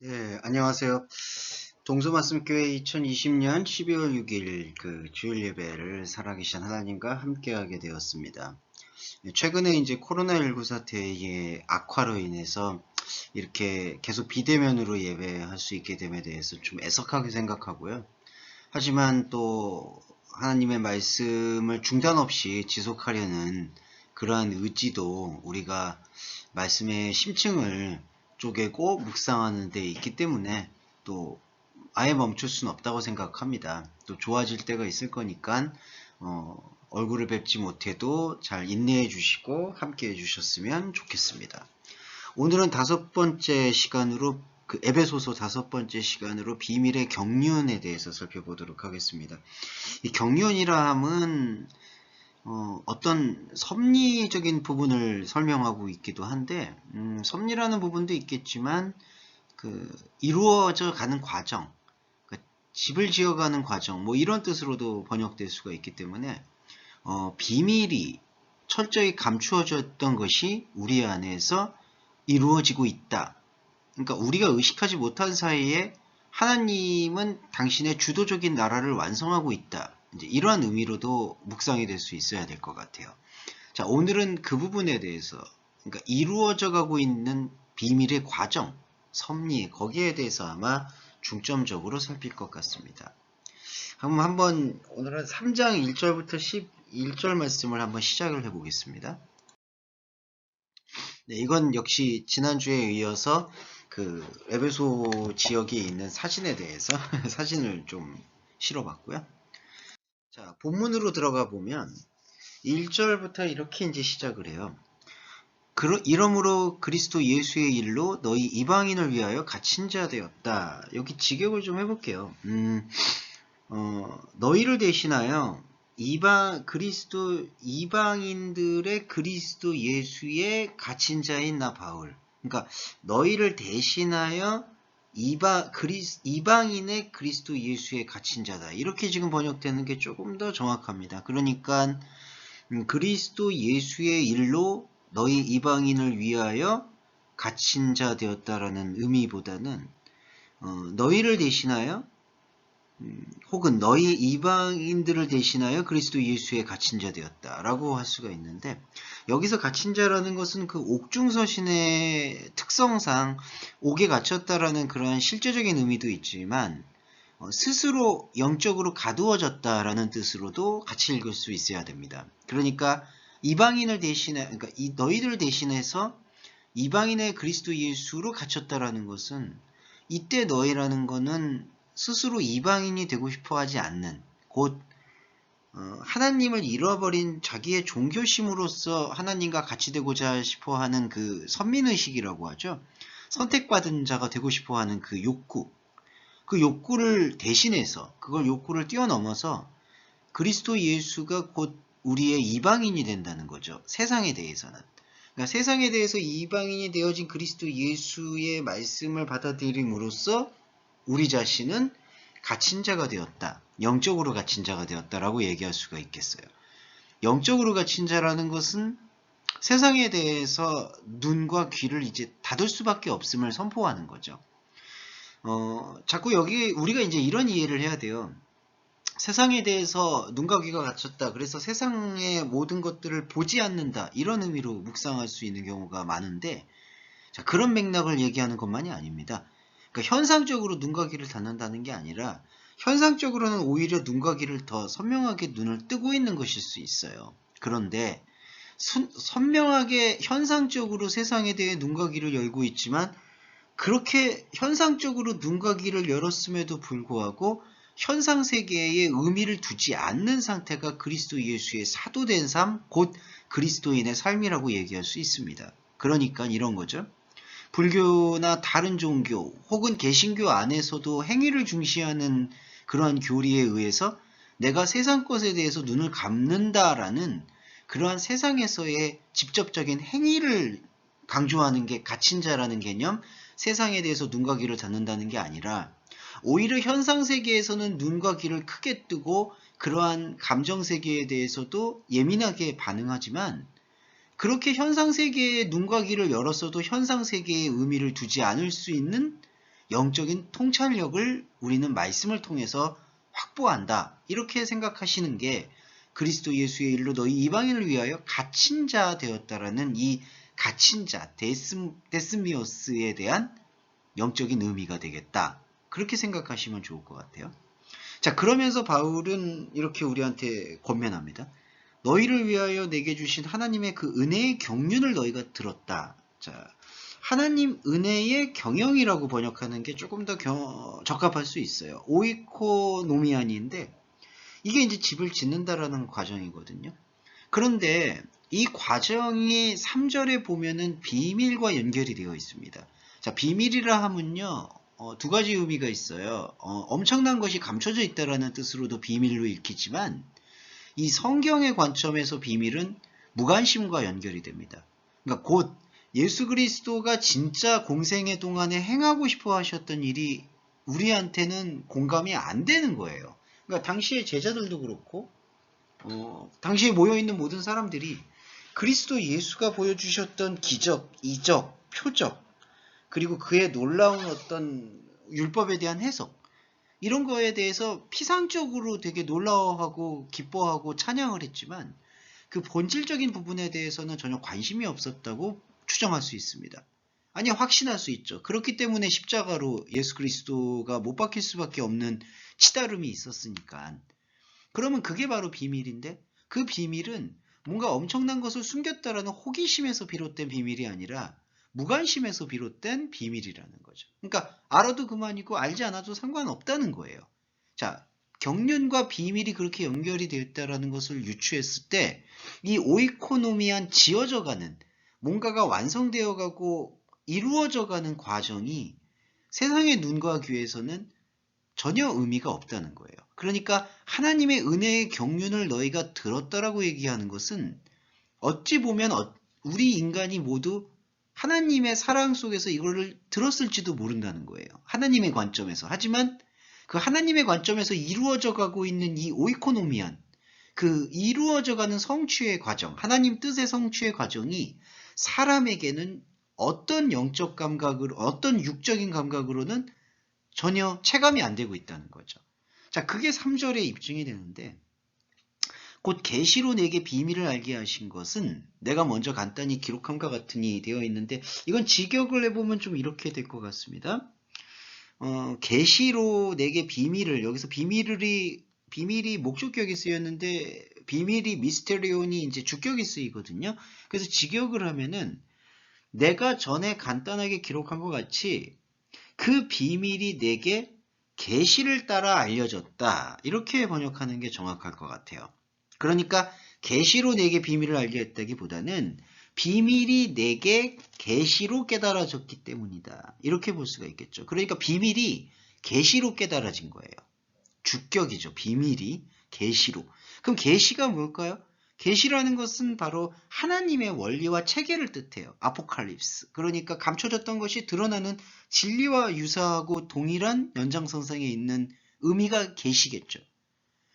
네, 안녕하세요. 동서말씀교회 2020년 12월 6일 주일 예배를 살아계신 하나님과 함께하게 되었습니다. 최근에 이제 코로나19 사태의 악화로 인해서 이렇게 계속 비대면으로 예배할 수 있게 됨에 대해서 좀 애석하게 생각하고요. 하지만 또 하나님의 말씀을 중단 없이 지속하려는 그러한 의지도 우리가 말씀의 심층을 쪼개고 묵상하는 데 있기 때문에 또 아예 멈출 수는 없다고 생각합니다. 또 좋아질 때가 있을 거니까 얼굴을 뵙지 못해도 잘 인내해 주시고 함께 해 주셨으면 좋겠습니다. 오늘은 다섯 번째 시간으로 에베소서 다섯 번째 시간으로 비밀의 경륜에 대해서 살펴보도록 하겠습니다. 이 경륜이라 함은 어떤 섭리적인 부분을 설명하고 있기도 한데 섭리라는 부분도 있겠지만 이루어져 가는 과정, 집을 지어가는 과정 뭐 이런 뜻으로도 번역될 수가 있기 때문에 비밀이 철저히 감추어졌던 것이 우리 안에서 이루어지고 있다. 그러니까 우리가 의식하지 못한 사이에 하나님은 당신의 주도적인 나라를 완성하고 있다. 이제 이러한 의미로도 묵상이 될 수 있어야 될 것 같아요. 자, 오늘은 그 부분에 대해서, 그러니까 이루어져 가고 있는 비밀의 과정, 섭리, 거기에 대해서 아마 중점적으로 살필 것 같습니다. 한번 오늘은 3장 1절부터 11절 말씀을 한번 시작을 해보겠습니다. 네, 이건 역시 지난주에 이어서 에베소 지역에 있는 사진에 대해서 사진을 좀 실어봤고요. 자, 본문으로 들어가 보면 1절부터 이렇게 이제 시작을 해요. 이러므로 그리스도 예수의 일로 너희 이방인을 위하여 갇힌 자 되었다. 여기 직역을 좀 해볼게요. 너희를 대신하여 이방인들의 그리스도 예수의 갇힌 자인 나 바울. 그러니까 너희를 대신하여 이방인의 그리스도 예수의 갇힌 자다. 이렇게 지금 번역되는 게 조금 더 정확합니다. 그러니까 그리스도 예수의 일로 너희 이방인을 위하여 갇힌 자 되었다라는 의미보다는 너희를 대신하여 혹은 너희 이방인들을 대신하여 그리스도 예수의 갇힌 자 되었다라고 할 수가 있는데, 여기서 갇힌 자라는 것은 그 옥중서신의 특성상 옥에 갇혔다라는 그러한 실제적인 의미도 있지만 스스로 영적으로 가두어졌다라는 뜻으로도 같이 읽을 수 있어야 됩니다. 그러니까 이방인을 대신해, 그러니까 너희들 대신해서 이방인의 그리스도 예수로 갇혔다라는 것은, 이때 너희라는 것은 스스로 이방인이 되고 싶어 하지 않는, 곧 하나님을 잃어버린 자기의 종교심으로써 하나님과 같이 되고자 싶어 하는 그 선민의식이라고 하죠. 선택받은 자가 되고 싶어 하는 그 욕구, 그 욕구를 대신해서, 그걸 욕구를 뛰어넘어서 그리스도 예수가 곧 우리의 이방인이 된다는 거죠. 세상에 대해서는. 그러니까 세상에 대해서 이방인이 되어진 그리스도 예수의 말씀을 받아들임으로써 우리 자신은 갇힌 자가 되었다. 영적으로 갇힌 자가 되었다라고 얘기할 수가 있겠어요. 영적으로 갇힌 자라는 것은 세상에 대해서 눈과 귀를 이제 닫을 수밖에 없음을 선포하는 거죠. 자꾸 여기 우리가 이제 이런 이해를 해야 돼요. 세상에 대해서 눈과 귀가 닫혔다. 그래서 세상의 모든 것들을 보지 않는다. 이런 의미로 묵상할 수 있는 경우가 많은데, 자, 그런 맥락을 얘기하는 것만이 아닙니다. 그러니까 현상적으로 눈과 귀를 닫는다는 게 아니라 현상적으로는 오히려 눈과 귀를 더 선명하게 눈을 뜨고 있는 것일 수 있어요. 그런데 선명하게 현상적으로 세상에 대해 눈과 귀를 열고 있지만, 그렇게 현상적으로 눈과 귀를 열었음에도 불구하고 현상세계에 의미를 두지 않는 상태가 그리스도 예수의 사도된 삶, 곧 그리스도인의 삶이라고 얘기할 수 있습니다. 그러니까 이런 거죠. 불교나 다른 종교 혹은 개신교 안에서도 행위를 중시하는 그러한 교리에 의해서 내가 세상 것에 대해서 눈을 감는다라는 그러한 세상에서의 직접적인 행위를 강조하는 게 갇힌 자라는 개념, 세상에 대해서 눈과 귀를 닫는다는 게 아니라 오히려 현상세계에서는 눈과 귀를 크게 뜨고 그러한 감정세계에 대해서도 예민하게 반응하지만, 그렇게 현상세계에 눈과 귀를 열었어도 현상세계에 의미를 두지 않을 수 있는 영적인 통찰력을 우리는 말씀을 통해서 확보한다. 이렇게 생각하시는 게 그리스도 예수의 일로 너희 이방인을 위하여 갇힌 자 되었다라는 이 갇힌 자, 데스미오스에 대한 영적인 의미가 되겠다. 그렇게 생각하시면 좋을 것 같아요. 자, 그러면서 바울은 이렇게 우리한테 권면합니다. 너희를 위하여 내게 주신 하나님의 그 은혜의 경륜을 너희가 들었다. 자, 하나님 은혜의 경영이라고 번역하는 게 조금 더 적합할 수 있어요. 오이코노미안인데 이게 이제 집을 짓는다라는 과정이거든요. 그런데 이 과정이 3절에 보면은 비밀과 연결이 되어 있습니다. 자, 비밀이라 하면요. 두 가지 의미가 있어요. 엄청난 것이 감춰져 있다라는 뜻으로도 비밀로 읽히지만 이 성경의 관점에서 비밀은 무관심과 연결이 됩니다. 그러니까 곧 예수 그리스도가 진짜 공생의 동안에 행하고 싶어 하셨던 일이 우리한테는 공감이 안 되는 거예요. 그러니까 당시의 제자들도 그렇고 당시에 모여있는 모든 사람들이 그리스도 예수가 보여주셨던 기적, 이적, 표적 그리고 그의 놀라운 어떤 율법에 대한 해석 이런 거에 대해서 피상적으로 되게 놀라워하고 기뻐하고 찬양을 했지만 그 본질적인 부분에 대해서는 전혀 관심이 없었다고 추정할 수 있습니다. 아니 확신할 수 있죠. 그렇기 때문에 십자가로 예수 그리스도가 못 박힐 수밖에 없는 치달음이 있었으니까. 그러면 그게 바로 비밀인데 그 비밀은 뭔가 엄청난 것을 숨겼다라는 호기심에서 비롯된 비밀이 아니라 무관심에서 비롯된 비밀이라는 거죠. 그러니까 알아도 그만이고 알지 않아도 상관없다는 거예요. 자, 경륜과 비밀이 그렇게 연결이 되어 있다는 것을 유추했을 때 이 오이코노미안 지어져가는 뭔가가 완성되어가고 이루어져가는 과정이 세상의 눈과 귀에서는 전혀 의미가 없다는 거예요. 그러니까 하나님의 은혜의 경륜을 너희가 들었다라고 얘기하는 것은 어찌 보면 우리 인간이 모두 하나님의 사랑 속에서 이거를 들었을지도 모른다는 거예요. 하나님의 관점에서. 하지만 그 하나님의 관점에서 이루어져 가고 있는 이 오이코노미안, 그 이루어져 가는 성취의 과정, 하나님 뜻의 성취의 과정이 사람에게는 어떤 영적 감각으로, 어떤 육적인 감각으로는 전혀 체감이 안 되고 있다는 거죠. 자, 그게 3절에 입증이 되는데 곧 계시로 내게 비밀을 알게 하신 것은 내가 먼저 간단히 기록함과 같으니 되어 있는데 이건 직역을 해보면 좀 이렇게 될 것 같습니다. 계시로 내게 비밀을 여기서 비밀이 목적격이 쓰였는데 비밀이 미스테리온이 이제 주격이 쓰이거든요. 그래서 직역을 하면은 내가 전에 간단하게 기록한 것 같이 그 비밀이 내게 계시를 따라 알려졌다. 이렇게 번역하는 게 정확할 것 같아요. 그러니까 계시로 내게 비밀을 알게 했다기보다는 비밀이 내게 계시로 깨달아졌기 때문이다. 이렇게 볼 수가 있겠죠. 그러니까 비밀이 계시로 깨달아진 거예요. 주격이죠. 비밀이 계시로. 그럼 계시가 뭘까요? 계시라는 것은 바로 하나님의 원리와 체계를 뜻해요. 아포칼립스. 그러니까 감춰졌던 것이 드러나는 진리와 유사하고 동일한 연장선상에 있는 의미가 계시겠죠.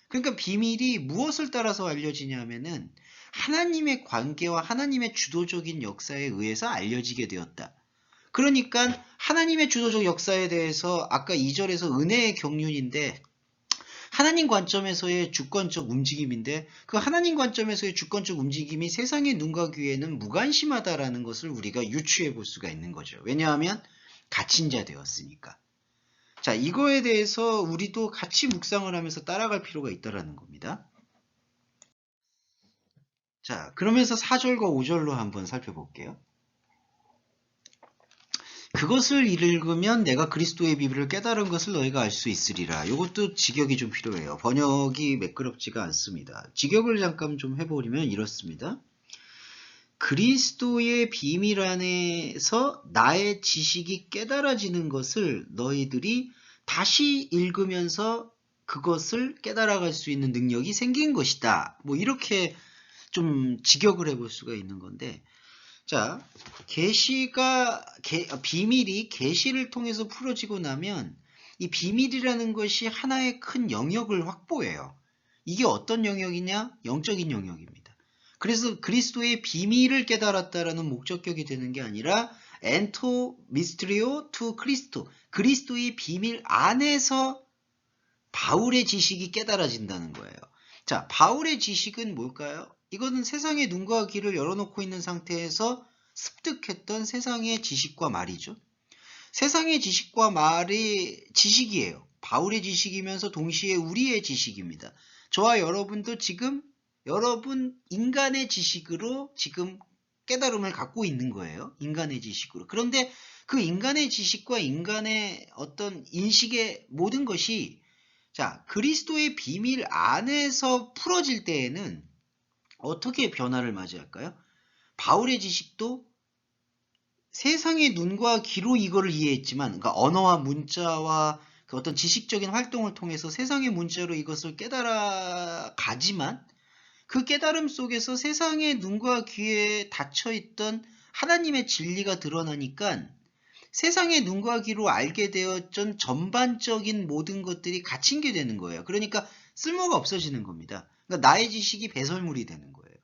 그러니까 비밀이 무엇을 따라서 알려지냐면은 하나님의 관계와 하나님의 주도적인 역사에 의해서 알려지게 되었다. 그러니까 하나님의 주도적 역사에 대해서 아까 2절에서 은혜의 경륜인데 하나님 관점에서의 주권적 움직임인데 그 하나님 관점에서의 주권적 움직임이 세상의 눈과 귀에는 무관심하다라는 것을 우리가 유추해 볼 수가 있는 거죠. 왜냐하면 갇힌 자 되었으니까. 자, 이거에 대해서 우리도 같이 묵상을 하면서 따라갈 필요가 있다라는 겁니다. 자, 그러면서 4절과 5절로 한번 살펴볼게요. 그것을 읽으면 내가 그리스도의 비밀을 깨달은 것을 너희가 알 수 있으리라. 이것도 직역이 좀 필요해요. 번역이 매끄럽지가 않습니다. 직역을 잠깐 좀 해보면 이렇습니다. 그리스도의 비밀 안에서 나의 지식이 깨달아지는 것을 너희들이 다시 읽으면서 그것을 깨달아갈 수 있는 능력이 생긴 것이다. 뭐 이렇게 좀 직역을 해볼 수가 있는 건데, 자, 비밀이 계시를 통해서 풀어지고 나면 이 비밀이라는 것이 하나의 큰 영역을 확보해요. 이게 어떤 영역이냐? 영적인 영역입니다. 그래서 그리스도의 비밀을 깨달았다라는 목적격이 되는 게 아니라 엔토 미스트리오 투 크리스토. 그리스도의 비밀 안에서 바울의 지식이 깨달아진다는 거예요. 자, 바울의 지식은 뭘까요? 이거는 세상의 눈과 귀를 열어놓고 있는 상태에서 습득했던 세상의 지식과 말이죠. 세상의 지식과 말이 지식이에요. 바울의 지식이면서 동시에 우리의 지식입니다. 저와 여러분도 지금 여러분 인간의 지식으로 지금 깨달음을 갖고 있는 거예요. 인간의 지식으로. 그런데 그 인간의 지식과 인간의 어떤 인식의 모든 것이 자, 그리스도의 비밀 안에서 풀어질 때에는 어떻게 변화를 맞이할까요? 바울의 지식도 세상의 눈과 귀로 이거를 이해했지만, 그러니까 언어와 문자와 그 어떤 지식적인 활동을 통해서 세상의 문자로 이것을 깨달아 가지만 그 깨달음 속에서 세상의 눈과 귀에 닫혀있던 하나님의 진리가 드러나니까 세상의 눈과 귀로 알게 되었던 전반적인 모든 것들이 갇힌 게 되는 거예요. 그러니까 쓸모가 없어지는 겁니다. 그러니까 나의 지식이 배설물이 되는 거예요.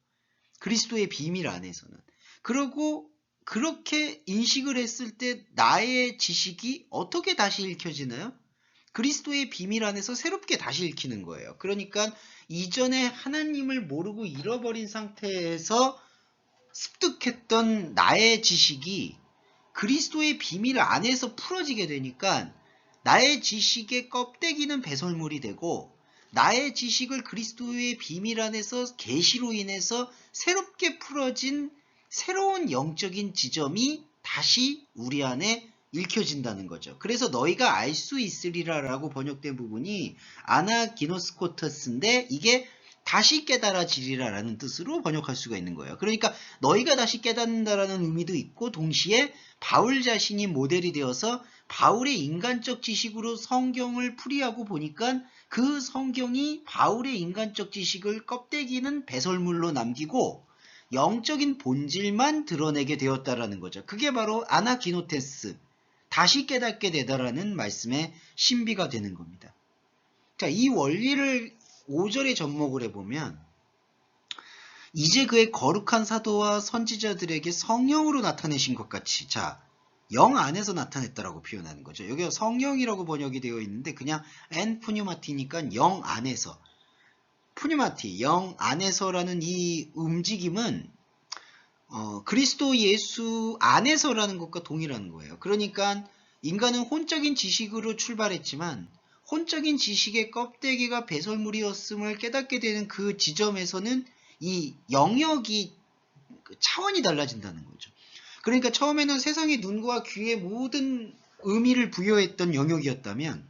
그리스도의 비밀 안에서는. 그리고 그렇게 인식을 했을 때 나의 지식이 어떻게 다시 읽혀지나요? 그리스도의 비밀 안에서 새롭게 다시 읽히는 거예요. 그러니까 이전에 하나님을 모르고 잃어버린 상태에서 습득했던 나의 지식이 그리스도의 비밀 안에서 풀어지게 되니까 나의 지식의 껍데기는 배설물이 되고 나의 지식을 그리스도의 비밀 안에서 계시로 인해서 새롭게 풀어진 새로운 영적인 지점이 다시 우리 안에 읽혀진다는 거죠. 그래서 너희가 알 수 있으리라 라고 번역된 부분이 아나기노스코터스인데 이게 다시 깨달아지리라 라는 뜻으로 번역할 수가 있는 거예요. 그러니까 너희가 다시 깨닫는다라는 의미도 있고 동시에 바울 자신이 모델이 되어서 바울의 인간적 지식으로 성경을 풀이하고 보니까 그 성경이 바울의 인간적 지식을 껍데기는 배설물로 남기고 영적인 본질만 드러내게 되었다라는 거죠. 그게 바로 아나기노테스, 다시 깨닫게 되다라는 말씀의 신비가 되는 겁니다. 자, 이 원리를 5절에 접목을 해보면 이제 그의 거룩한 사도와 선지자들에게 성령으로 나타내신 것 같이, 자, 영 안에서 나타냈다라고 표현하는 거죠. 여기가 성령이라고 번역이 되어 있는데 그냥 엔 푸뉴마티니까 영 안에서, 푸뉴마티, 영 안에서라는 이 움직임은 그리스도 예수 안에서라는 것과 동일한 거예요. 그러니까 인간은 혼적인 지식으로 출발했지만 혼적인 지식의 껍데기가 배설물이었음을 깨닫게 되는 그 지점에서는 이 영역이 차원이 달라진다는 거죠. 그러니까 처음에는 세상의 눈과 귀의 모든 의미를 부여했던 영역이었다면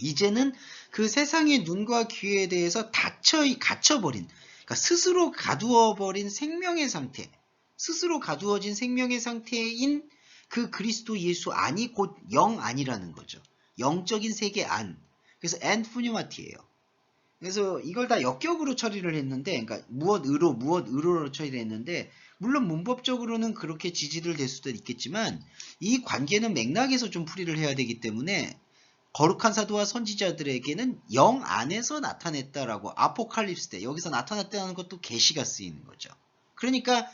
이제는 그 세상의 눈과 귀에 대해서 갇혀버린, 그러니까 스스로 가두어버린 생명의 상태, 스스로 가두어진 생명의 상태인 그 그리스도 예수 안이 곧 영 안이라는 거죠. 영적인 세계 안. 그래서 엔푸뉴마티예요. 그래서 이걸 다 역격으로 처리를 했는데, 그러니까 무엇으로 처리를 했는데, 물론 문법적으로는 그렇게 지지를 될 수도 있겠지만 이 관계는 맥락에서 좀 풀이를 해야 되기 때문에 거룩한 사도와 선지자들에게는 영 안에서 나타냈다라고 아포칼립스 때 여기서 나타났다는 것도 계시가 쓰이는 거죠. 그러니까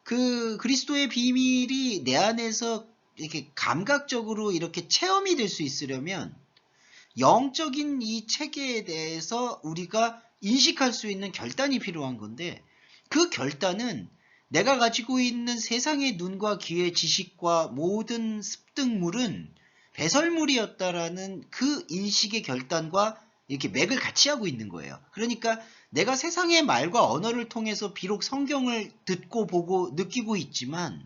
그 그리스도의 비밀이 내 안에서 이렇게 감각적으로 이렇게 체험이 될 수 있으려면 영적인 이 체계에 대해서 우리가 인식할 수 있는 결단이 필요한 건데 그 결단은 내가 가지고 있는 세상의 눈과 귀의 지식과 모든 습득물은 배설물이었다라는 그 인식의 결단과 이렇게 맥을 같이 하고 있는 거예요. 그러니까 내가 세상의 말과 언어를 통해서 비록 성경을 듣고 보고 느끼고 있지만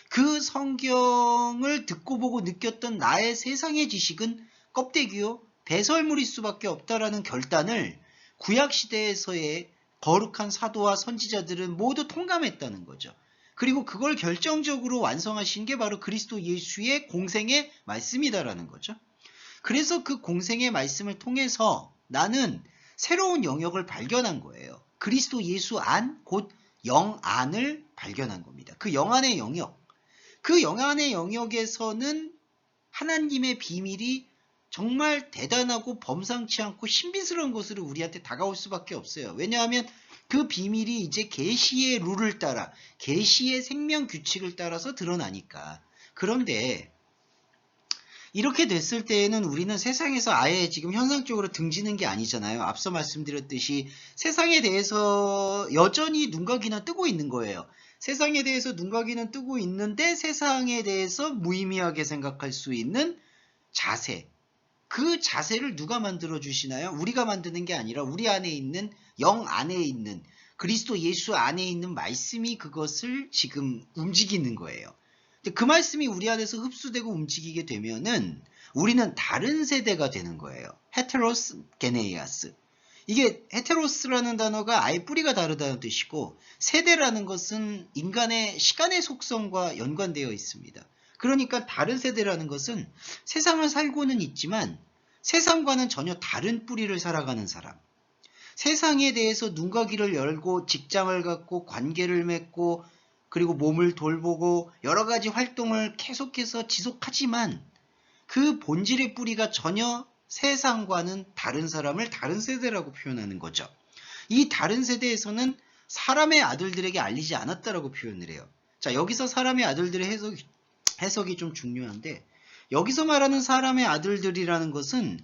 그 성경을 듣고 보고 느꼈던 나의 세상의 지식은 껍데기요 배설물일 수밖에 없다라는 결단을 구약시대에서의 거룩한 사도와 선지자들은 모두 통감했다는 거죠. 그리고 그걸 결정적으로 완성하신 게 바로 그리스도 예수의 공생의 말씀이다라는 거죠. 그래서 그 공생의 말씀을 통해서 나는 새로운 영역을 발견한 거예요. 그리스도 예수 안, 곧 영 안을 발견한 겁니다. 그 영 안의 영역. 그 영 안의 영역에서는 하나님의 비밀이 정말 대단하고 범상치 않고 신비스러운 것으로 우리한테 다가올 수밖에 없어요. 왜냐하면 그 비밀이 이제 계시의 룰을 따라 계시의 생명 규칙을 따라서 드러나니까 그런데 이렇게 됐을 때에는 우리는 세상에서 아예 지금 현상적으로 등지는 게 아니잖아요. 앞서 말씀드렸듯이 세상에 대해서 여전히 눈과 귀는 뜨고 있는 거예요. 세상에 대해서 눈과 귀는 뜨고 있는데 세상에 대해서 무의미하게 생각할 수 있는 자세. 그 자세를 누가 만들어 주시나요? 우리가 만드는 게 아니라 우리 안에 있는 영 안에 있는 그리스도 예수 안에 있는 말씀이 그것을 지금 움직이는 거예요. 그 말씀이 우리 안에서 흡수되고 움직이게 되면은 우리는 다른 세대가 되는 거예요. 헤테로스 게네이아스. 이게 헤테로스라는 단어가 아예 뿌리가 다르다는 뜻이고 세대라는 것은 인간의 시간의 속성과 연관되어 있습니다. 그러니까 다른 세대라는 것은 세상을 살고는 있지만 세상과는 전혀 다른 뿌리를 살아가는 사람. 세상에 대해서 눈과 귀를 열고 직장을 갖고 관계를 맺고 그리고 몸을 돌보고 여러 가지 활동을 계속해서 지속하지만 그 본질의 뿌리가 전혀 세상과는 다른 사람을 다른 세대라고 표현하는 거죠. 이 다른 세대에서는 사람의 아들들에게 알리지 않았다라고 표현을 해요. 자, 여기서 사람의 아들들의 해석이 좀 중요한데 여기서 말하는 사람의 아들들이라는 것은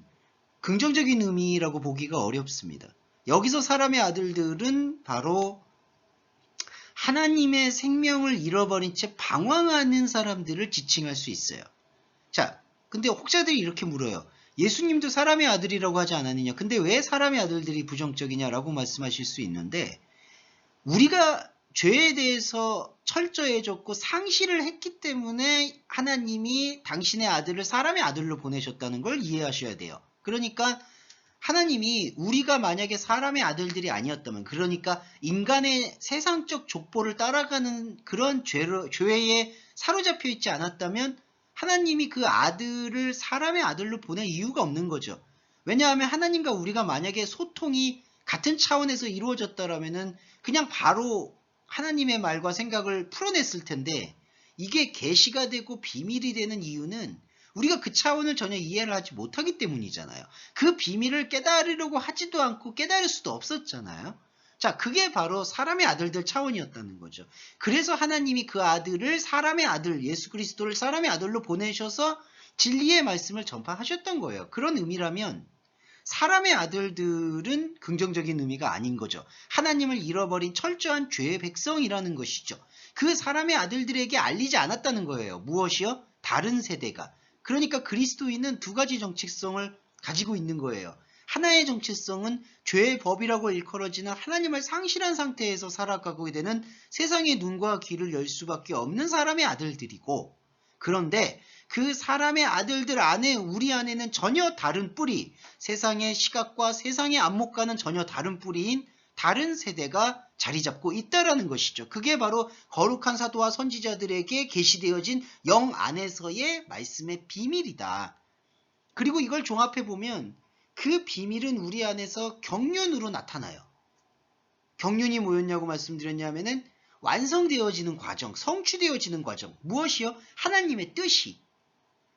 긍정적인 의미라고 보기가 어렵습니다. 여기서 사람의 아들들은 바로 하나님의 생명을 잃어버린 채 방황하는 사람들을 지칭할 수 있어요. 자, 근데 혹자들이 이렇게 물어요. 예수님도 사람의 아들이라고 하지 않았느냐? 근데 왜 사람의 아들들이 부정적이냐라고 말씀하실 수 있는데 우리가 죄에 대해서 철저해졌고 상실을 했기 때문에 하나님이 당신의 아들을 사람의 아들로 보내셨다는 걸 이해하셔야 돼요. 그러니까 하나님이 우리가 만약에 사람의 아들들이 아니었다면 그러니까 인간의 세상적 족보를 따라가는 그런 죄에 사로잡혀 있지 않았다면 하나님이 그 아들을 사람의 아들로 보낼 이유가 없는 거죠. 왜냐하면 하나님과 우리가 만약에 소통이 같은 차원에서 이루어졌다라면은 그냥 바로 하나님의 말과 생각을 풀어냈을 텐데 이게 계시가 되고 비밀이 되는 이유는 우리가 그 차원을 전혀 이해를 하지 못하기 때문이잖아요. 그 비밀을 깨달으려고 하지도 않고 깨달을 수도 없었잖아요. 자, 그게 바로 사람의 아들들 차원이었다는 거죠. 그래서 하나님이 그 아들을 사람의 아들, 예수 그리스도를 사람의 아들로 보내셔서 진리의 말씀을 전파하셨던 거예요. 그런 의미라면 사람의 아들들은 긍정적인 의미가 아닌 거죠. 하나님을 잃어버린 철저한 죄의 백성이라는 것이죠. 그 사람의 아들들에게 알리지 않았다는 거예요. 무엇이요? 다른 세대가. 그러니까 그리스도인은 두 가지 정체성을 가지고 있는 거예요. 하나의 정체성은 죄의 법이라고 일컬어지는 하나님을 상실한 상태에서 살아가고 되는 세상의 눈과 귀를 열 수밖에 없는 사람의 아들들이고 그런데 그 사람의 아들들 안에 우리 안에는 전혀 다른 뿌리, 세상의 시각과 세상의 안목과는 전혀 다른 뿌리인 다른 세대가 자리 잡고 있다라는 것이죠. 그게 바로 거룩한 사도와 선지자들에게 계시되어진 영 안에서의 말씀의 비밀이다. 그리고 이걸 종합해 보면 그 비밀은 우리 안에서 경륜으로 나타나요. 경륜이 뭐였냐고 말씀드렸냐면은 완성되어지는 과정, 성취되어지는 과정. 무엇이요? 하나님의 뜻이.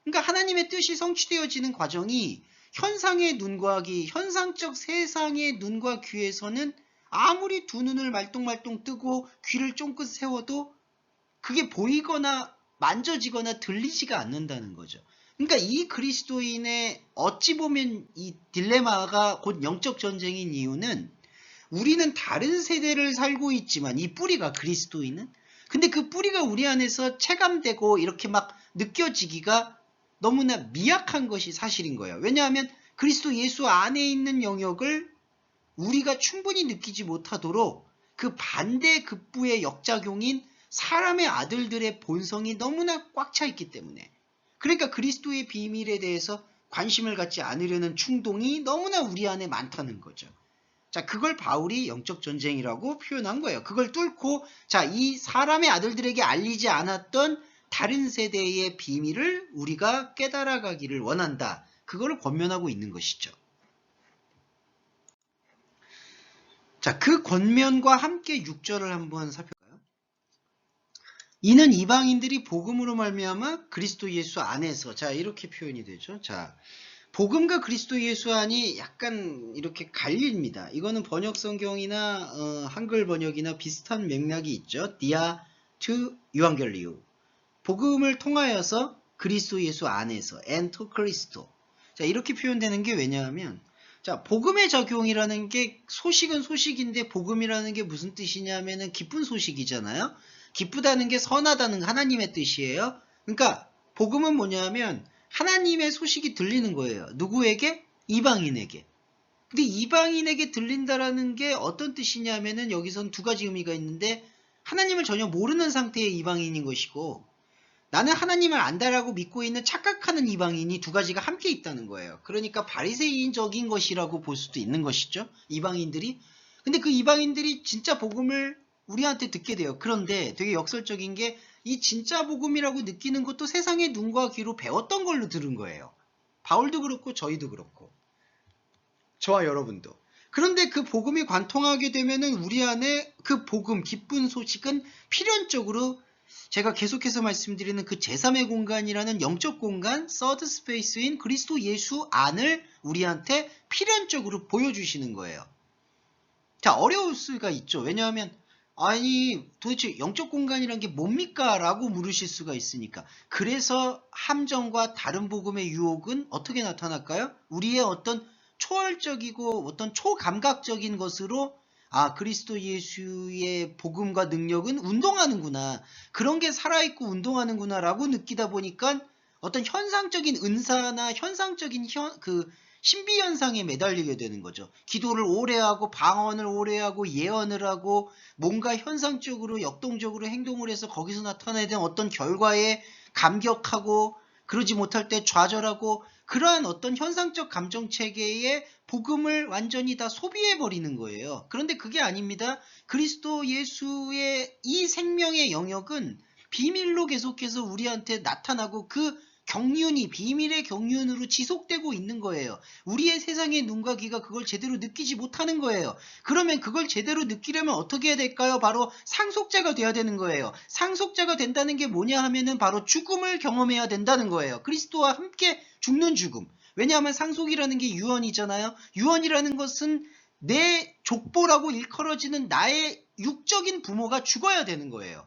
그러니까 하나님의 뜻이 성취되어지는 과정이 현상의 눈과 귀, 현상적 세상의 눈과 귀에서는 아무리 두 눈을 말똥말똥 뜨고 귀를 쫑긋 세워도 그게 보이거나 만져지거나 들리지가 않는다는 거죠. 그러니까 이 그리스도인의 어찌 보면 이 딜레마가 곧 영적 전쟁인 이유는 우리는 다른 세대를 살고 있지만 이 뿌리가 그리스도인은 근데 그 뿌리가 우리 안에서 체감되고 이렇게 막 느껴지기가 너무나 미약한 것이 사실인 거예요. 왜냐하면 그리스도 예수 안에 있는 영역을 우리가 충분히 느끼지 못하도록 그 반대 급부의 역작용인 사람의 아들들의 본성이 너무나 꽉 차 있기 때문에 그러니까 그리스도의 비밀에 대해서 관심을 갖지 않으려는 충동이 너무나 우리 안에 많다는 거죠. 자, 그걸 바울이 영적 전쟁이라고 표현한 거예요. 그걸 뚫고 자, 이 사람의 아들들에게 알리지 않았던 다른 세대의 비밀을 우리가 깨달아가기를 원한다. 그거를 권면하고 있는 것이죠. 자, 그 권면과 함께 6절을 한번 살펴볼까요? 이는 이방인들이 복음으로 말미암아 그리스도 예수 안에서 자, 이렇게 표현이 되죠. 자, 복음과 그리스도 예수 안이 약간 이렇게 갈립니다. 이거는 번역 성경이나 한글 번역이나 비슷한 맥락이 있죠. 디아 투 유앙겔리오. 복음을 통하여서 그리스도 예수 안에서 엔토 크리스토. 자, 이렇게 표현되는 게 왜냐하면 자, 복음의 적용이라는 게 소식은 소식인데 복음이라는 게 무슨 뜻이냐면은 기쁜 소식이잖아요. 기쁘다는 게 선하다는 하나님의 뜻이에요. 그러니까 복음은 뭐냐면 하나님의 소식이 들리는 거예요. 누구에게? 이방인에게. 근데 이방인에게 들린다라는 게 어떤 뜻이냐면은 여기선 두 가지 의미가 있는데 하나님을 전혀 모르는 상태의 이방인인 것이고 나는 하나님을 안다라고 믿고 있는 착각하는 이방인이 두 가지가 함께 있다는 거예요. 그러니까 바리새인적인 것이라고 볼 수도 있는 것이죠. 이방인들이. 근데 그 이방인들이 진짜 복음을 우리한테 듣게 돼요. 그런데 되게 역설적인 게 이 진짜 복음이라고 느끼는 것도 세상의 눈과 귀로 배웠던 걸로 들은 거예요. 바울도 그렇고 저희도 그렇고 저와 여러분도. 그런데 그 복음이 관통하게 되면은 우리 안에 그 복음, 기쁜 소식은 필연적으로 제가 계속해서 말씀드리는 그 제3의 공간이라는 영적 공간, 서드 스페이스인 그리스도 예수 안을 우리한테 필연적으로 보여주시는 거예요. 자, 어려울 수가 있죠. 왜냐하면 아니 도대체 영적 공간이란 게 뭡니까? 라고 물으실 수가 있으니까. 그래서 함정과 다른 복음의 유혹은 어떻게 나타날까요? 우리의 어떤 초월적이고 어떤 초감각적인 것으로 아, 그리스도 예수의 복음과 능력은 운동하는구나. 그런 게 살아있고 운동하는구나 라고 느끼다 보니까 어떤 현상적인 은사나 현상적인 신비현상에 매달리게 되는 거죠. 기도를 오래 하고 방언을 오래 하고 예언을 하고 뭔가 현상적으로 역동적으로 행동을 해서 거기서 나타내는 어떤 결과에 감격하고 그러지 못할 때 좌절하고 그러한 어떤 현상적 감정체계의 복음을 완전히 다 소비해버리는 거예요. 그런데 그게 아닙니다. 그리스도 예수의 이 생명의 영역은 비밀로 계속해서 우리한테 나타나고 그 경륜이 비밀의 경륜으로 지속되고 있는 거예요. 우리의 세상의 눈과 귀가 그걸 제대로 느끼지 못하는 거예요. 그러면 그걸 제대로 느끼려면 어떻게 해야 될까요? 바로 상속자가 돼야 되는 거예요. 상속자가 된다는 게 뭐냐 하면은 바로 죽음을 경험해야 된다는 거예요. 그리스도와 함께 죽는 죽음. 왜냐하면 상속이라는 게 유언이잖아요. 유언이라는 것은 내 족보라고 일컬어지는 나의 육적인 부모가 죽어야 되는 거예요.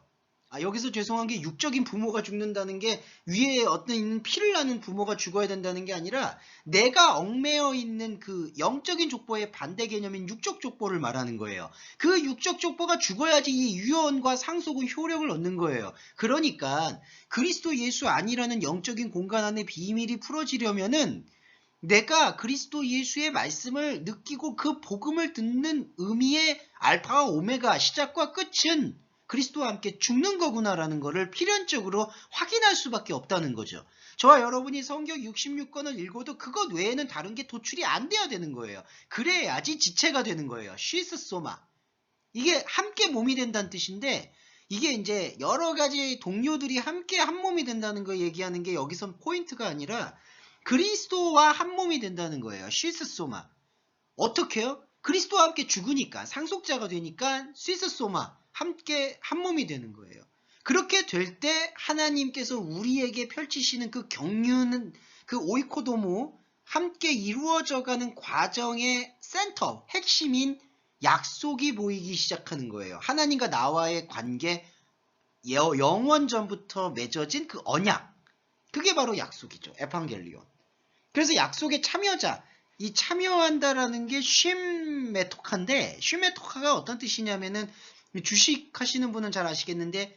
여기서 죄송한 게 육적인 부모가 죽는다는 게 위에 어떤 피를 나는 부모가 죽어야 된다는 게 아니라 내가 얽매여 있는 그 영적인 족보의 반대 개념인 육적 족보를 말하는 거예요. 그 육적 족보가 죽어야지 이 유언과 상속은 효력을 얻는 거예요. 그러니까 그리스도 예수 안이라는 영적인 공간 안에 비밀이 풀어지려면은 내가 그리스도 예수의 말씀을 느끼고 그 복음을 듣는 의미의 알파와 오메가 시작과 끝은 그리스도와 함께 죽는 거구나라는 것을 필연적으로 확인할 수밖에 없다는 거죠. 저와 여러분이 성경 66권을 읽어도 그것 외에는 다른 게 도출이 안 돼야 되는 거예요. 그래야지 지체가 되는 거예요. 쉬스 소마. 이게 함께 몸이 된다는 뜻인데 이게 이제 여러 가지 동료들이 함께 한 몸이 된다는 거 얘기하는 게 여기선 포인트가 아니라 그리스도와 한 몸이 된다는 거예요. 쉬스 소마. 어떻게요? 그리스도와 함께 죽으니까 상속자가 되니까 쉬스 소마. 함께 한 몸이 되는 거예요. 그렇게 될 때 하나님께서 우리에게 펼치시는 그 경륜은 그 오이코도모 함께 이루어져가는 과정의 센터, 핵심인 약속이 보이기 시작하는 거예요. 하나님과 나와의 관계, 영원 전부터 맺어진 그 언약. 그게 바로 약속이죠. 에반겔리온. 그래서 약속의 참여자, 이 참여한다라는 게 쉼메토카인데 쉼메토카가 어떤 뜻이냐면은 주식 하시는 분은 잘 아시겠는데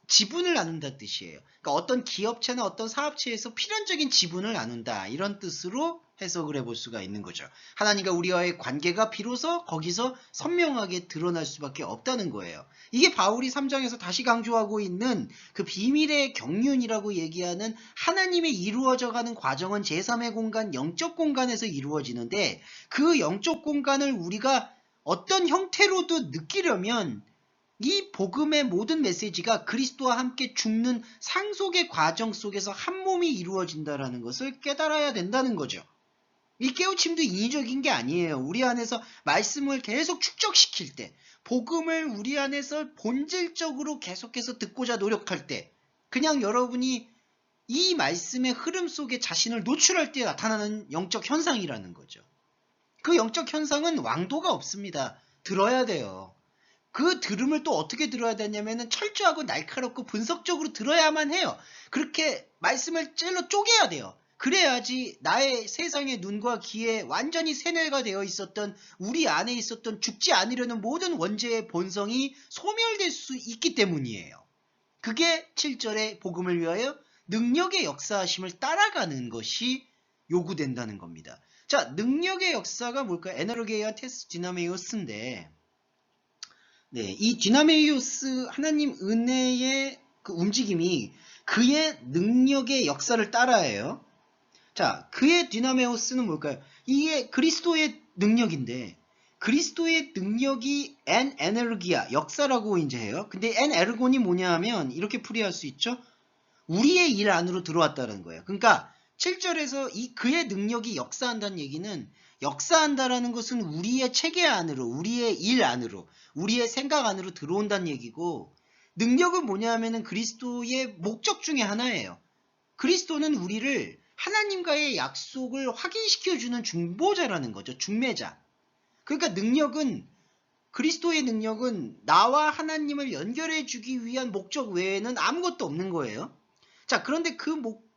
지분을 나눈다 뜻이에요. 그러니까 어떤 기업체나 어떤 사업체에서 필연적인 지분을 나눈다 이런 뜻으로 해석을 해볼 수가 있는 거죠. 하나님과 우리와의 관계가 비로소 거기서 선명하게 드러날 수밖에 없다는 거예요. 이게 바울이 3장에서 다시 강조하고 있는 그 비밀의 경륜이라고 얘기하는 하나님의 이루어져가는 과정은 제3의 공간, 영적 공간에서 이루어지는데 그 영적 공간을 우리가 어떤 형태로도 느끼려면 이 복음의 모든 메시지가 그리스도와 함께 죽는 상속의 과정 속에서 한 몸이 이루어진다는 것을 깨달아야 된다는 거죠. 이 깨우침도 인위적인 게 아니에요. 우리 안에서 말씀을 계속 축적시킬 때, 복음을 우리 안에서 본질적으로 계속해서 듣고자 노력할 때, 그냥 여러분이 이 말씀의 흐름 속에 자신을 노출할 때 나타나는 영적 현상이라는 거죠. 그 영적 현상은 왕도가 없습니다. 들어야 돼요. 그 들음을 또 어떻게 들어야 되냐면은 철저하고 날카롭고 분석적으로 들어야만 해요. 그렇게 말씀을 찔러 쪼개야 돼요. 그래야지 나의 세상의 눈과 귀에 완전히 세뇌가 되어 있었던 우리 안에 있었던 죽지 않으려는 모든 원죄의 본성이 소멸될 수 있기 때문이에요. 그게 7절의 복음을 위하여 능력의 역사하심을 따라가는 것이 요구된다는 겁니다. 자, 능력의 역사가 뭘까요? 에너르게이와 테스 디나메이오스인데, 네, 이 디나메이오스 하나님 은혜의 그 움직임이 그의 능력의 역사를 따라해요. 자, 그의 디나메오스는 뭘까요? 이게 그리스도의 능력인데, 그리스도의 능력이 엔 에너기야, 역사라고 이제 해요. 근데 엔 에르곤이 뭐냐 하면 이렇게 풀이할 수 있죠. 우리의 일 안으로 들어왔다는 거예요. 그러니까 7절에서 이 그의 능력이 역사한다는 얘기는, 역사한다라는 것은 우리의 체계 안으로, 우리의 일 안으로, 우리의 생각 안으로 들어온다는 얘기고, 능력은 뭐냐 하면은 그리스도의 목적 중에 하나예요. 그리스도는 우리를 하나님과의 약속을 확인시켜주는 중보자라는 거죠. 중매자. 그러니까 능력은, 그리스도의 능력은 나와 하나님을 연결해주기 위한 목적 외에는 아무것도 없는 거예요. 자, 그런데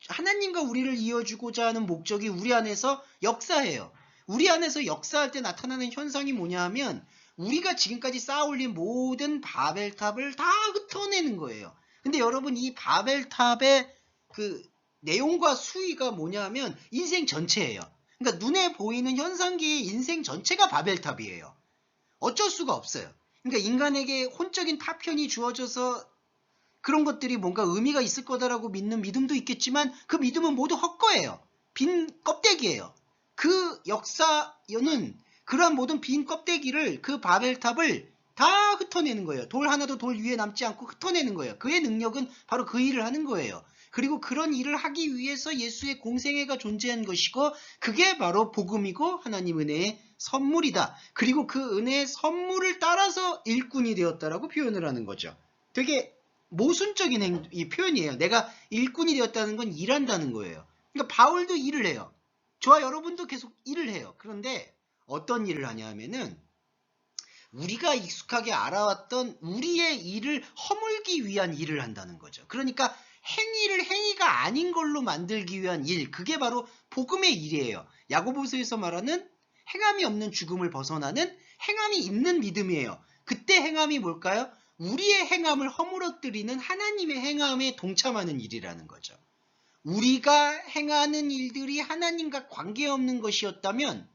하나님과 우리를 이어주고자 하는 목적이 우리 안에서 역사해요. 우리 안에서 역사할 때 나타나는 현상이 뭐냐 하면, 우리가 지금까지 쌓아올린 모든 바벨탑을 다 흩어내는 거예요. 근데 여러분, 이 바벨탑의 그 내용과 수위가 뭐냐 하면 인생 전체예요. 그러니까 눈에 보이는 현상기의 인생 전체가 바벨탑이에요. 어쩔 수가 없어요. 그러니까 인간에게 혼적인 타편이 주어져서 그런 것들이 뭔가 의미가 있을 거다라고 믿는 믿음도 있겠지만, 그 믿음은 모두 헛거예요. 빈 껍데기예요. 그 역사는 그러한 모든 빈 껍데기를, 그 바벨탑을 다 흩어내는 거예요. 돌 하나도 돌 위에 남지 않고 흩어내는 거예요. 그의 능력은 바로 그 일을 하는 거예요. 그리고 그런 일을 하기 위해서 예수의 공생애가 존재한 것이고, 그게 바로 복음이고 하나님 은혜의 선물이다. 그리고 그 은혜의 선물을 따라서 일꾼이 되었다라고 표현을 하는 거죠. 되게 모순적인 이 표현이에요. 내가 일꾼이 되었다는 건 일한다는 거예요. 그러니까 바울도 일을 해요. 저와 여러분도 계속 일을 해요. 그런데 어떤 일을 하냐 하면은, 우리가 익숙하게 알아왔던 우리의 일을 허물기 위한 일을 한다는 거죠. 그러니까 행위를 행위가 아닌 걸로 만들기 위한 일, 그게 바로 복음의 일이에요. 야고보서에서 말하는 행함이 없는 죽음을 벗어나는 행함이 있는 믿음이에요. 그때 행함이 뭘까요? 우리의 행함을 허물어뜨리는 하나님의 행함에 동참하는 일이라는 거죠. 우리가 행하는 일들이 하나님과 관계없는 것이었다면,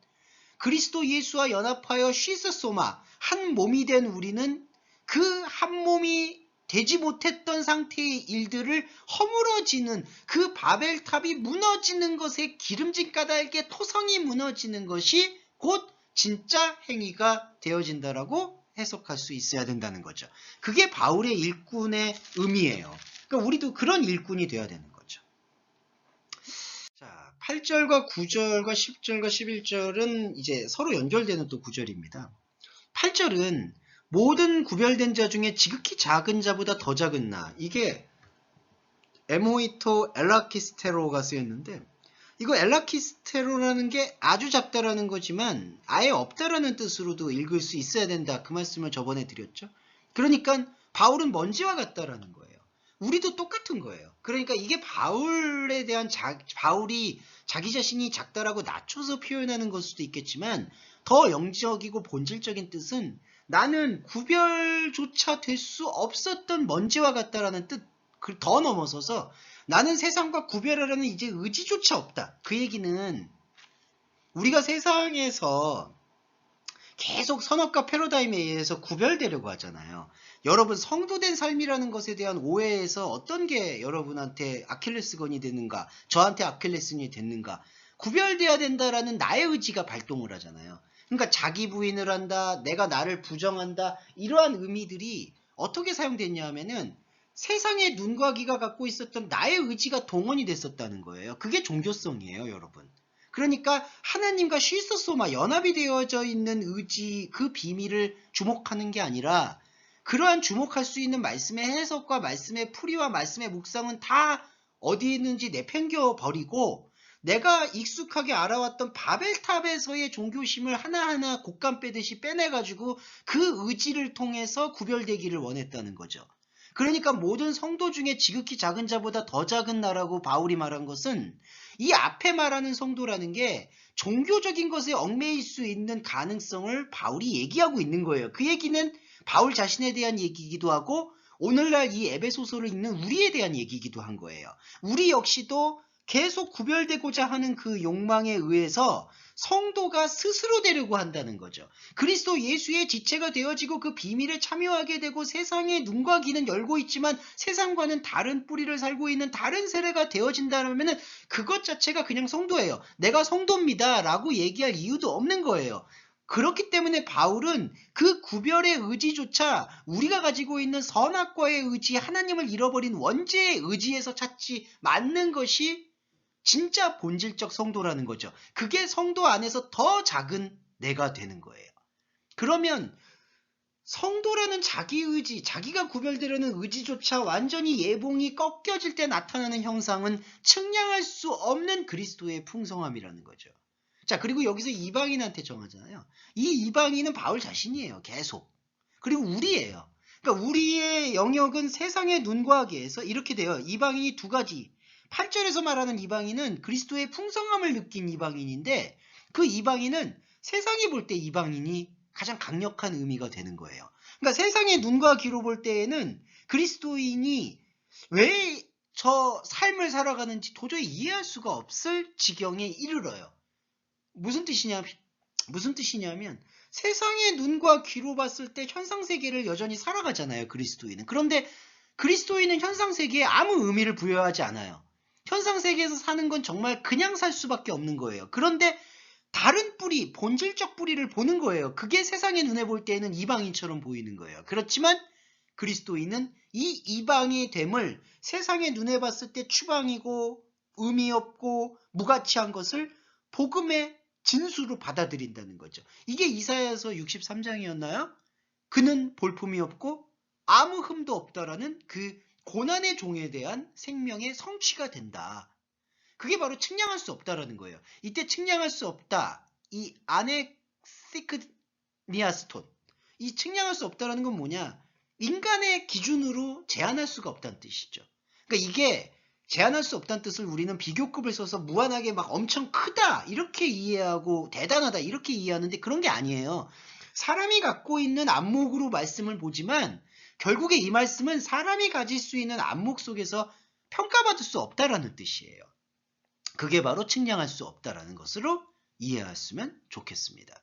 그리스도 예수와 연합하여 쉬스소마, 한 몸이 된 우리는 그 한 몸이 되지 못했던 상태의 일들을 허물어지는, 그 바벨탑이 무너지는 것에 기름진 까닭에 토성이 무너지는 것이 곧 진짜 행위가 되어진다라고 해석할 수 있어야 된다는 거죠. 그게 바울의 일꾼의 의미예요. 그러니까 우리도 그런 일꾼이 되어야 되는 거죠. 자, 8절과 9절과 10절과 11절은 이제 서로 연결되는 또 구절입니다. 8절은 모든 구별된 자 중에 지극히 작은 자보다 더 작은 나, 이게 에모이토 엘라키스테로가 쓰였는데, 이거 엘라키스테로라는 게 아주 작다라는 거지만 아예 없다라는 뜻으로도 읽을 수 있어야 된다, 그 말씀을 저번에 드렸죠. 그러니까 바울은 먼지와 같다라는 거예요. 우리도 똑같은 거예요. 그러니까 이게 바울에 대한 바울이 자기 자신이 작다라고 낮춰서 표현하는 걸 수도 있겠지만, 더 영적이고 본질적인 뜻은 나는 구별조차 될 수 없었던 먼지와 같다라는 뜻, 더 넘어서서 나는 세상과 구별하려는 이제 의지조차 없다. 그 얘기는 우리가 세상에서 계속 선악과 패러다임에 의해서 구별되려고 하잖아요. 여러분, 성도된 삶이라는 것에 대한 오해에서 어떤 게 여러분한테 아킬레스건이 되는가, 저한테 아킬레스건이 됐는가, 구별돼야 된다라는 나의 의지가 발동을 하잖아요. 그러니까 자기 부인을 한다, 내가 나를 부정한다, 이러한 의미들이 어떻게 사용됐냐 하면은 세상의 눈과 귀가 갖고 있었던 나의 의지가 동원이 됐었다는 거예요. 그게 종교성이에요, 여러분. 그러니까 하나님과 쉴소소마 연합이 되어져 있는 의지, 그 비밀을 주목하는 게 아니라, 그러한 주목할 수 있는 말씀의 해석과 말씀의 풀이와 말씀의 묵상은 다 어디 있는지 내팽겨 버리고, 내가 익숙하게 알아왔던 바벨탑에서의 종교심을 하나하나 곶감 빼듯이 빼내가지고 그 의지를 통해서 구별되기를 원했다는 거죠. 그러니까 모든 성도 중에 지극히 작은 자보다 더 작은 나라고 바울이 말한 것은 이 앞에 말하는 성도라는 게 종교적인 것에 얽매일 수 있는 가능성을 바울이 얘기하고 있는 거예요. 그 얘기는 바울 자신에 대한 얘기이기도 하고 오늘날 이 에베소서를 읽는 우리에 대한 얘기이기도 한 거예요. 우리 역시도 계속 구별되고자 하는 그 욕망에 의해서 성도가 스스로 되려고 한다는 거죠. 그리스도 예수의 지체가 되어지고 그 비밀에 참여하게 되고 세상의 눈과 귀는 열고 있지만 세상과는 다른 뿌리를 살고 있는 다른 세례가 되어진다면 그것 자체가 그냥 성도예요. 내가 성도입니다 라고 얘기할 이유도 없는 거예요. 그렇기 때문에 바울은 그 구별의 의지조차 우리가 가지고 있는 선악과의 의지, 하나님을 잃어버린 원죄의 의지에서 찾지 않는 것이 진짜 본질적 성도라는 거죠. 그게 성도 안에서 더 작은 내가 되는 거예요. 그러면 성도라는 자기 의지, 자기가 구별되려는 의지조차 완전히 예봉이 꺾여질 때 나타나는 형상은 측량할 수 없는 그리스도의 풍성함이라는 거죠. 자, 그리고 여기서 이방인한테 정하잖아요. 이 이방인은 바울 자신이에요. 계속. 그리고 우리예요. 그러니까 우리의 영역은 세상의 눈과 귀에서 이렇게 돼요. 이방인이 두 가지. 8절에서 말하는 이방인은 그리스도의 풍성함을 느낀 이방인인데 그 이방인은 세상이 볼 때 이방인이 가장 강력한 의미가 되는 거예요. 그러니까 세상의 눈과 귀로 볼 때에는 그리스도인이 왜 저 삶을 살아가는지 도저히 이해할 수가 없을 지경에 이르러요. 무슨 뜻이냐면 세상의 눈과 귀로 봤을 때 현상세계를 여전히 살아가잖아요. 그리스도인은. 그런데 그리스도인은 현상세계에 아무 의미를 부여하지 않아요. 현상세계에서 사는 건 정말 그냥 살 수밖에 없는 거예요. 그런데 다른 뿌리, 본질적 뿌리를 보는 거예요. 그게 세상의 눈에 볼 때에는 이방인처럼 보이는 거예요. 그렇지만 그리스도인은 이 이방의 됨을 세상의 눈에 봤을 때 추방이고 의미 없고 무가치한 것을 복음의 진수로 받아들인다는 거죠. 이게 이사야서 63장이었나요? 그는 볼품이 없고 아무 흠도 없다라는 그 고난의 종에 대한 생명의 성취가 된다. 그게 바로 측량할 수 없다라는 거예요. 이때 측량할 수 없다. 이 아네시크니아스톤. 이 측량할 수 없다라는 건 뭐냐? 인간의 기준으로 제한할 수가 없다는 뜻이죠. 그러니까 이게 제한할 수 없다는 뜻을 우리는 비교급을 써서 무한하게 막 엄청 크다 이렇게 이해하고 대단하다 이렇게 이해하는데 그런 게 아니에요. 사람이 갖고 있는 안목으로 말씀을 보지만 결국에 이 말씀은 사람이 가질 수 있는 안목 속에서 평가받을 수 없다라는 뜻이에요. 그게 바로 측량할 수 없다라는 것으로 이해했으면 좋겠습니다.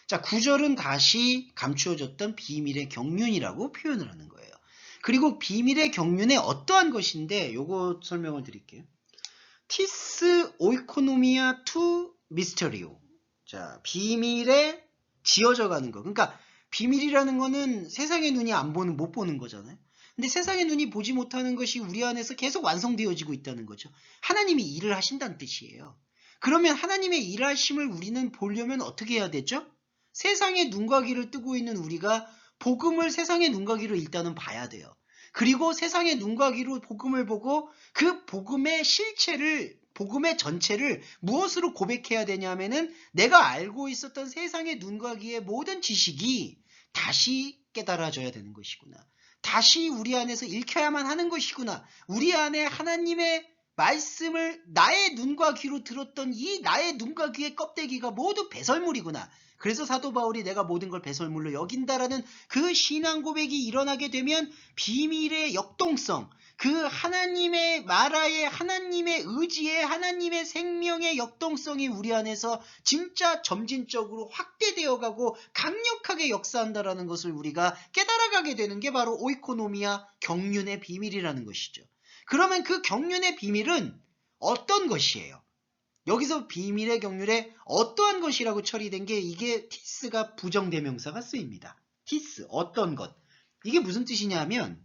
자, 9절은 다시 감추어졌던 비밀의 경륜이라고 표현을 하는 거예요. 그리고 비밀의 경륜에 어떠한 것인데 요거 설명을 드릴게요. 티스 오이코노미아 투 미스터리오. 자, 비밀에 지어져 가는 거. 그러니까 비밀이라는 거는 세상의 눈이 안 보는, 못 보는 거잖아요. 근데 세상의 눈이 보지 못하는 것이 우리 안에서 계속 완성되어지고 있다는 거죠. 하나님이 일을 하신다는 뜻이에요. 그러면 하나님의 일하심을 우리는 보려면 어떻게 해야 되죠? 세상의 눈과 귀를 뜨고 있는 우리가 복음을 세상의 눈과 귀로 일단은 봐야 돼요. 그리고 세상의 눈과 귀로 복음을 보고 그 복음의 실체를, 복음의 전체를 무엇으로 고백해야 되냐면은 내가 알고 있었던 세상의 눈과 귀의 모든 지식이 다시 깨달아져야 되는 것이구나. 다시 우리 안에서 읽혀야만 하는 것이구나. 우리 안에 하나님의 말씀을 나의 눈과 귀로 들었던 이 나의 눈과 귀의 껍데기가 모두 배설물이구나. 그래서 사도 바울이 내가 모든 걸 배설물로 여긴다라는 그 신앙 고백이 일어나게 되면 비밀의 역동성, 그 하나님의 나라의 하나님의 의지의 하나님의 생명의 역동성이 우리 안에서 진짜 점진적으로 확대되어 가고 강력하게 역사한다라는 것을 우리가 깨달아가게 되는 게 바로 오이코노미아 경륜의 비밀이라는 것이죠. 그러면 그 경륜의 비밀은 어떤 것이에요? 여기서 비밀의 경륜에 어떠한 것이라고 처리된 게 이게 티스가 부정대명사가 쓰입니다. 티스, 어떤 것. 이게 무슨 뜻이냐면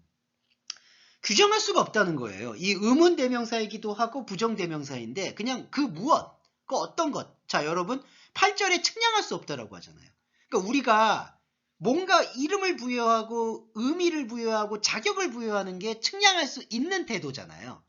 규정할 수가 없다는 거예요. 이 의문대명사이기도 하고 부정대명사인데 그냥 그 무엇, 그 어떤 것. 자, 여러분 8절에 측량할 수 없다라고 하잖아요. 그러니까 우리가 뭔가 이름을 부여하고 의미를 부여하고 자격을 부여하는 게 측량할 수 있는 태도잖아요.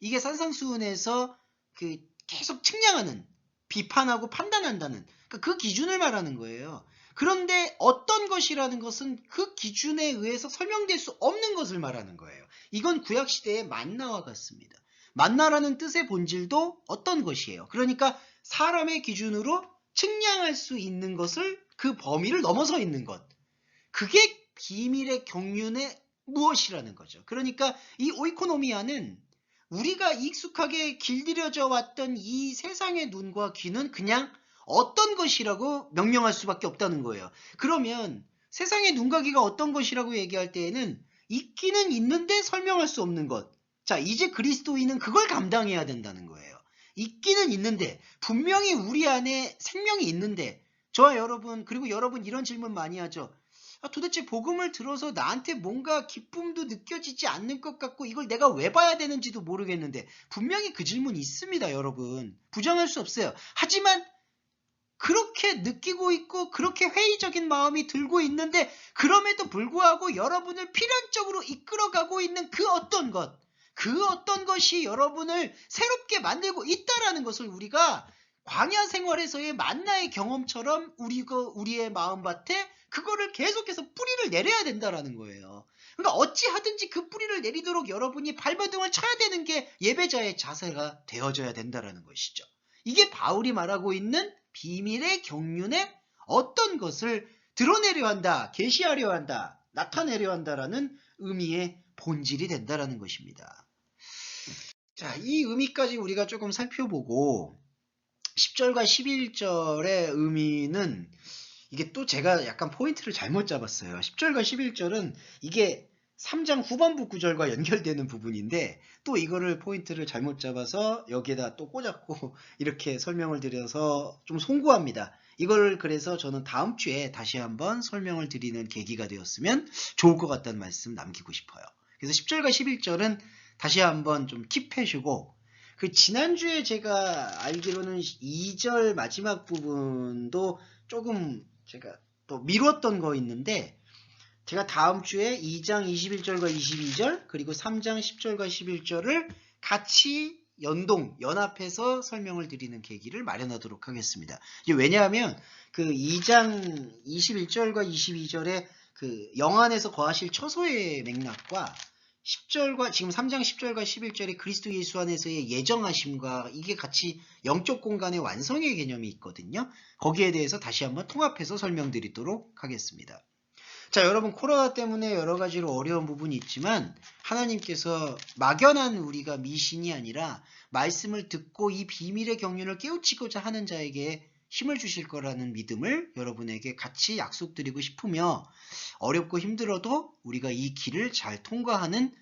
이게 산상수훈에서 그 계속 측량하는, 비판하고 판단한다는 그 기준을 말하는 거예요. 그런데 어떤 것이라는 것은 그 기준에 의해서 설명될 수 없는 것을 말하는 거예요. 이건 구약시대의 만나와 같습니다. 만나라는 뜻의 본질도 어떤 것이에요. 그러니까 사람의 기준으로 측량할 수 있는 것을 그 범위를 넘어서 있는 것. 그게 비밀의 경륜의 무엇이라는 거죠. 그러니까 이 오이코노미아는 우리가 익숙하게 길들여져 왔던 이 세상의 눈과 귀는 그냥 어떤 것이라고 명령할 수밖에 없다는 거예요. 그러면 세상의 눈과 귀가 어떤 것이라고 얘기할 때에는 있기는 있는데 설명할 수 없는 것. 자, 이제 그리스도인은 그걸 감당해야 된다는 거예요. 있기는 있는데, 분명히 우리 안에 생명이 있는데, 저와 여러분, 그리고 여러분 이런 질문 많이 하죠. 도대체 복음을 들어서 나한테 뭔가 기쁨도 느껴지지 않는 것 같고 이걸 내가 왜 봐야 되는지도 모르겠는데, 분명히 그 질문 있습니다, 여러분. 부정할 수 없어요. 하지만 그렇게 느끼고 있고 그렇게 회의적인 마음이 들고 있는데, 그럼에도 불구하고 여러분을 필연적으로 이끌어가고 있는 그 어떤 것, 그 어떤 것이 여러분을 새롭게 만들고 있다라는 것을 우리가 광야 생활에서의 만나의 경험처럼 우리의 마음밭에 그거를 계속해서 뿌리를 내려야 된다라는 거예요. 그러니까 어찌하든지 그 뿌리를 내리도록 여러분이 발버둥을 쳐야 되는 게 예배자의 자세가 되어져야 된다라는 것이죠. 이게 바울이 말하고 있는 비밀의 경륜에 어떤 것을 드러내려 한다, 계시하려 한다, 나타내려 한다라는 의미의 본질이 된다라는 것입니다. 자, 이 의미까지 우리가 조금 살펴보고 10절과 11절의 의미는 이게 또 제가 약간 포인트를 잘못 잡았어요. 10절과 11절은 이게 3장 후반부 구절과 연결되는 부분인데 또 이거를 포인트를 잘못 잡아서 여기에다 또 꽂았고 이렇게 설명을 드려서 좀 송구합니다. 이걸 그래서 저는 다음 주에 다시 한번 설명을 드리는 계기가 되었으면 좋을 것 같다는 말씀 남기고 싶어요. 그래서 10절과 11절은 다시 한번 좀 킵해주고, 그 지난주에 제가 알기로는 2절 마지막 부분도 조금 제가 또 미뤘던 거 있는데, 제가 다음 주에 2장 21절과 22절 그리고 3장 10절과 11절을 같이 연합해서 설명을 드리는 계기를 마련하도록 하겠습니다. 이제 왜냐하면 그 2장 21절과 22절에 그 영안에서 거하실 처소의 맥락과 10절과 지금 3장 10절과 11절의 그리스도 예수 안에서의 예정하심과 이게 같이 영적 공간의 완성의 개념이 있거든요. 거기에 대해서 다시 한번 통합해서 설명드리도록 하겠습니다. 자, 여러분, 코로나 때문에 여러 가지로 어려운 부분이 있지만 하나님께서 막연한 우리가 미신이 아니라 말씀을 듣고 이 비밀의 경륜을 깨우치고자 하는 자에게 힘을 주실 거라는 믿음을 여러분에게 같이 약속드리고 싶으며, 어렵고 힘들어도 우리가 이 길을 잘 통과하는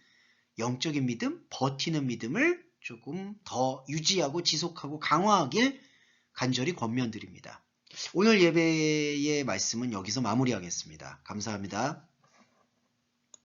영적인 믿음, 버티는 믿음을 조금 더 유지하고 지속하고 강화하길 간절히 권면드립니다. 오늘 예배의 말씀은 여기서 마무리하겠습니다. 감사합니다.